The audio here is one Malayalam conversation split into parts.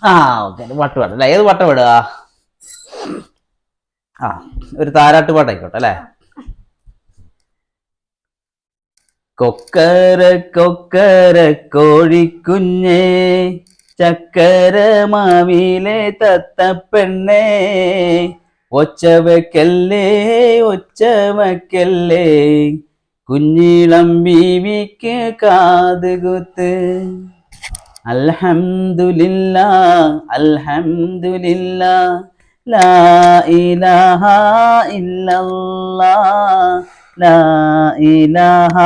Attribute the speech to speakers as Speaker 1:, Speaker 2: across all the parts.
Speaker 1: ആ ഓക്കെ പാട്ട് പാടല്ലേ ഏത് പാട്ട് പാടുക ആ ഒരു താരാട്ട് പാട്ടായിക്കോട്ടെ അല്ലേ കൊക്കര കൊക്കര കോഴിക്കുഞ്ഞേ ചക്കര മാവിലെ തത്തപ്പെണ്ണേ ഒച്ചവക്കല്ലേ ഒച്ചവക്കല്ലേ കുഞ്ഞിളം ബീവിക്ക് കാതുകുത്ത് അൽഹംദുലില്ലാ അൽഹംദുലില്ലാ ലാ ഇലാഹ ഇല്ലല്ലാഹ് ലാ ഇലാഹ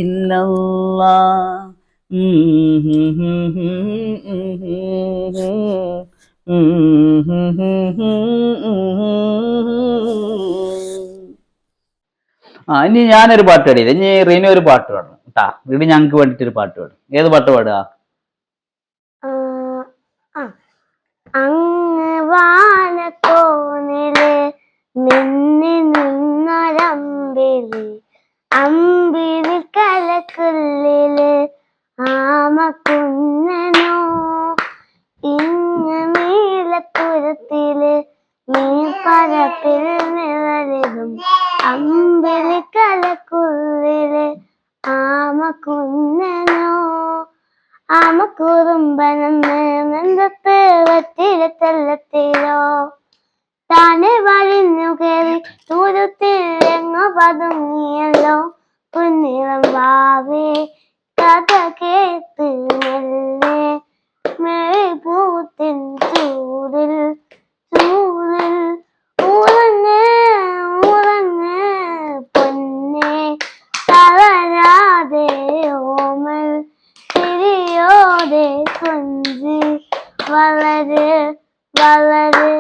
Speaker 1: ഇല്ലല്ലാഹ് ആ ഇനി ഞാനൊരു പാട്ട് പാടിയില്ല ഇനി റീന ഒരു പാട്ട് പാടണം കേട്ടാ വീട് ഞങ്ങൾക്ക് വേണ്ടിട്ടൊരു പാട്ട് പാടും ഏത് പാട്ട് പാടുക
Speaker 2: അങ്ങ് വാനക്കോണില് മിന്നി നിന്നൊരമ്പിളി അമ്പിളി കലക്കുള്ളില് ആമക്കുഞ്ഞനോ ഇങ്ങ് നീലപ്പുരത്തില് നീപ്പരപ്പിൽ നിഴലിടും അമ്പിളി കലക്കുള്ളില് ആമക്കുഞ്ഞനോ ആമക്കുറുമ്പനെന്ന് നെഞ്ചത്ത് വെറ്റിലെത്തല്ലോ താനെ വലിഞ്ഞു കയറി ദൂരത്തിൽ എങ്ങോ പതുങ്ങിയല്ലോ കുഞ്ഞിളം വാവേ കഥ കേട്ട് മെല്ലെ മെഴുപൂത്തിൻ ചൂടിൽ ചൂടിൽ ഉറങ്ങ് ഉറങ്ങ് പൊന്നെ തളരാതെ ഓമൽ തിരിയോടെ കൊഞ്ചി വളര് വളര്